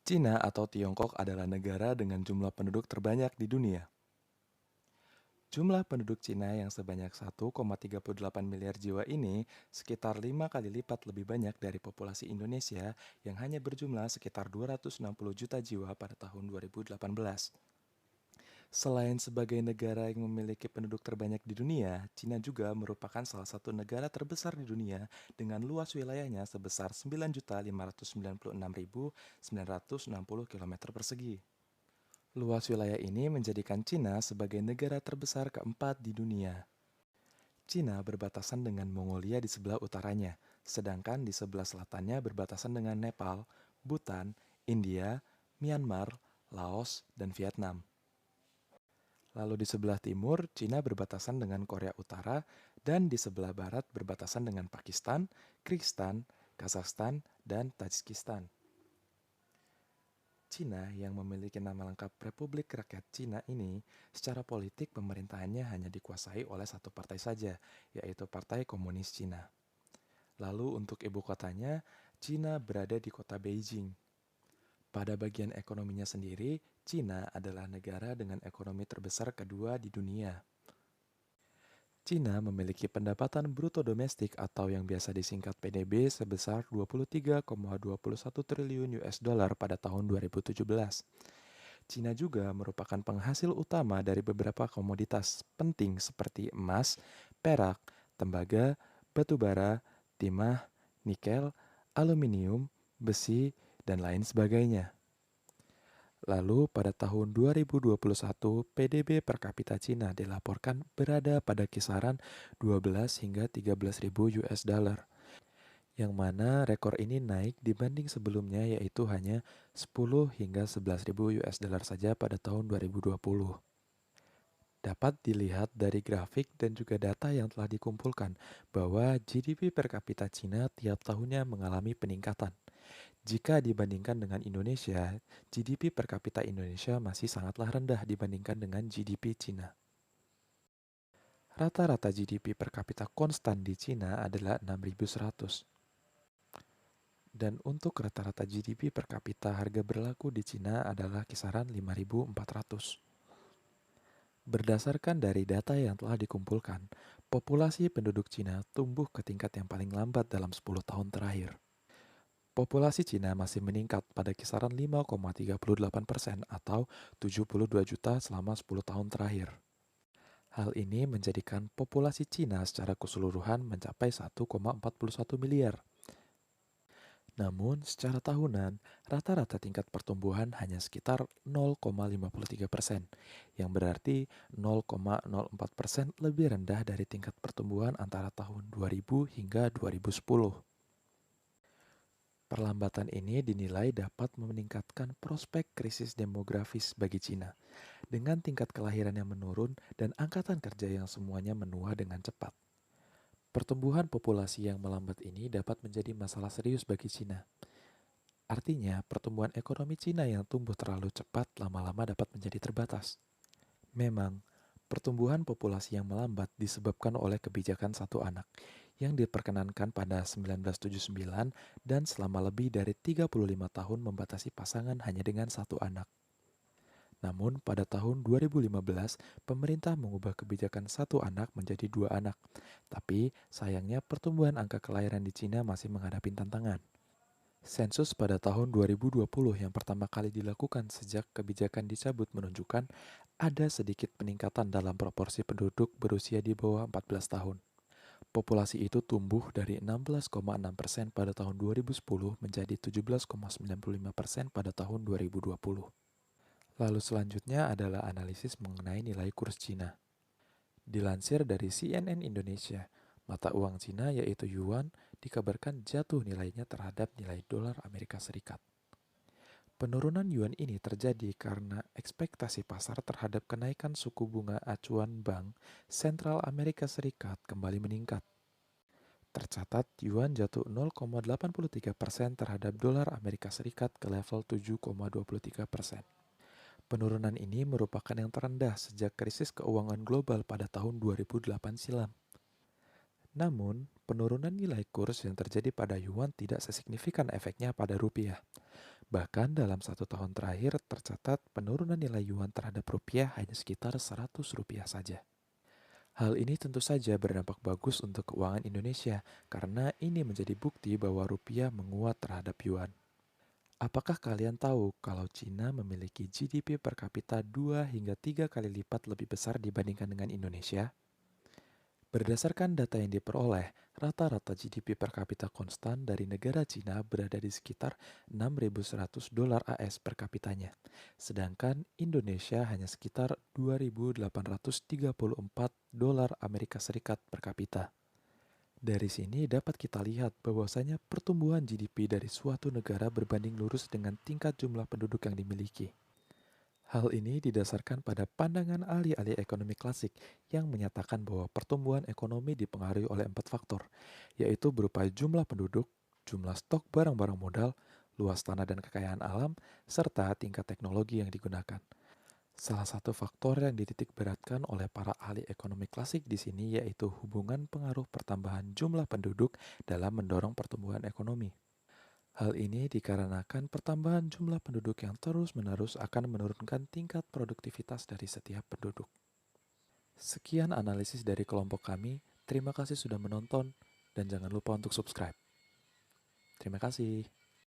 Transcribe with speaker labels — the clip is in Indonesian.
Speaker 1: Cina atau Tiongkok adalah negara dengan jumlah penduduk terbanyak di dunia. Jumlah penduduk Cina yang sebanyak 1,38 miliar jiwa ini sekitar 5 kali lipat lebih banyak dari populasi Indonesia yang hanya berjumlah sekitar 260 juta jiwa pada tahun 2018. Selain sebagai negara yang memiliki penduduk terbanyak di dunia, Cina juga merupakan salah satu negara terbesar di dunia dengan luas wilayahnya sebesar 9.596.960 km persegi. Luas wilayah ini menjadikan Cina sebagai negara terbesar keempat di dunia. Cina berbatasan dengan Mongolia di sebelah utaranya, sedangkan di sebelah selatannya berbatasan dengan Nepal, Bhutan, India, Myanmar, Laos, dan Vietnam. Lalu di sebelah timur, Cina berbatasan dengan Korea Utara, dan di sebelah barat berbatasan dengan Pakistan, Kyrgyzstan, Kazakhstan, dan Tajikistan. Cina yang memiliki nama lengkap Republik Rakyat Cina ini, secara politik pemerintahannya hanya dikuasai oleh satu partai saja, yaitu Partai Komunis Cina. Lalu untuk ibu kotanya, Cina berada di kota Beijing. Pada bagian ekonominya sendiri, Cina adalah negara dengan ekonomi terbesar kedua di dunia. Cina memiliki pendapatan bruto domestik atau yang biasa disingkat PDB sebesar 23,21 triliun US dollar pada tahun 2017. Cina juga merupakan penghasil utama dari beberapa komoditas penting seperti emas, perak, tembaga, batu bara, timah, nikel, aluminium, besi, dan lain sebagainya. Lalu pada tahun 2021, PDB per kapita Cina dilaporkan berada pada kisaran 12 hingga 13 ribu US dollar, yang mana rekor ini naik dibanding sebelumnya yaitu hanya 10 hingga 11 ribu US dollar saja pada tahun 2020. Dapat dilihat dari grafik dan juga data yang telah dikumpulkan bahwa GDP per kapita Cina tiap tahunnya mengalami peningkatan. Jika dibandingkan dengan Indonesia, GDP per kapita Indonesia masih sangatlah rendah dibandingkan dengan GDP Cina. Rata-rata GDP per kapita konstan di Cina adalah 6.100. Dan untuk rata-rata GDP per kapita harga berlaku di Cina adalah kisaran 5.400. Berdasarkan dari data yang telah dikumpulkan, populasi penduduk Cina tumbuh ke tingkat yang paling lambat dalam 10 tahun terakhir. Populasi Cina masih meningkat pada kisaran 5,38% atau 72 juta selama 10 tahun terakhir. Hal ini menjadikan populasi Cina secara keseluruhan mencapai 1,41 miliar. Namun, secara tahunan, rata-rata tingkat pertumbuhan hanya sekitar 0,53%, yang berarti 0,04% lebih rendah dari tingkat pertumbuhan antara tahun 2000 hingga 2010. Perlambatan ini dinilai dapat meningkatkan prospek krisis demografis bagi Cina, dengan tingkat kelahiran yang menurun dan angkatan kerja yang semuanya menua dengan cepat. Pertumbuhan populasi yang melambat ini dapat menjadi masalah serius bagi Cina. Artinya, pertumbuhan ekonomi Cina yang tumbuh terlalu cepat lama-lama dapat menjadi terbatas. Memang, pertumbuhan populasi yang melambat disebabkan oleh kebijakan satu anak yang diperkenankan pada 1979 dan selama lebih dari 35 tahun membatasi pasangan hanya dengan satu anak. Namun pada tahun 2015, pemerintah mengubah kebijakan satu anak menjadi dua anak. Tapi sayangnya pertumbuhan angka kelahiran di Cina masih menghadapi tantangan. Sensus pada tahun 2020 yang pertama kali dilakukan sejak kebijakan dicabut menunjukkan ada sedikit peningkatan dalam proporsi penduduk berusia di bawah 14 tahun. Populasi itu tumbuh dari 16,6% pada tahun 2010 menjadi 17,95% pada tahun 2020. Lalu selanjutnya adalah analisis mengenai nilai kurs Cina. Dilansir dari CNN Indonesia, mata uang Cina yaitu yuan dikabarkan jatuh nilainya terhadap nilai dolar Amerika Serikat. Penurunan yuan ini terjadi karena ekspektasi pasar terhadap kenaikan suku bunga acuan Bank Sentral Amerika Serikat kembali meningkat. Tercatat yuan jatuh 0,83% terhadap dolar Amerika Serikat ke level 7,23%. Penurunan ini merupakan yang terendah sejak krisis keuangan global pada tahun 2008 silam. Namun, penurunan nilai kurs yang terjadi pada yuan tidak sesignifikan efeknya pada rupiah. Bahkan dalam 1 tahun terakhir tercatat penurunan nilai yuan terhadap rupiah hanya sekitar 100 rupiah saja. Hal ini tentu saja berdampak bagus untuk keuangan Indonesia karena ini menjadi bukti bahwa rupiah menguat terhadap yuan. Apakah kalian tahu kalau Cina memiliki GDP per kapita 2 hingga 3 kali lipat lebih besar dibandingkan dengan Indonesia? Berdasarkan data yang diperoleh, rata-rata GDP per kapita konstan dari negara Cina berada di sekitar 6.100 dolar AS per kapitanya, sedangkan Indonesia hanya sekitar 2.834 dolar Amerika Serikat per kapita. Dari sini dapat kita lihat bahwasanya pertumbuhan GDP dari suatu negara berbanding lurus dengan tingkat jumlah penduduk yang dimiliki. Hal ini didasarkan pada pandangan ahli-ahli ekonomi klasik yang menyatakan bahwa pertumbuhan ekonomi dipengaruhi oleh 4 faktor, yaitu berupa jumlah penduduk, jumlah stok barang-barang modal, luas tanah dan kekayaan alam, serta tingkat teknologi yang digunakan. Salah satu faktor yang dititik beratkan oleh para ahli ekonomi klasik di sini yaitu hubungan pengaruh pertambahan jumlah penduduk dalam mendorong pertumbuhan ekonomi. Hal ini dikarenakan pertambahan jumlah penduduk yang terus-menerus akan menurunkan tingkat produktivitas dari setiap penduduk. Sekian analisis dari kelompok kami. Terima kasih sudah menonton dan jangan lupa untuk subscribe. Terima kasih.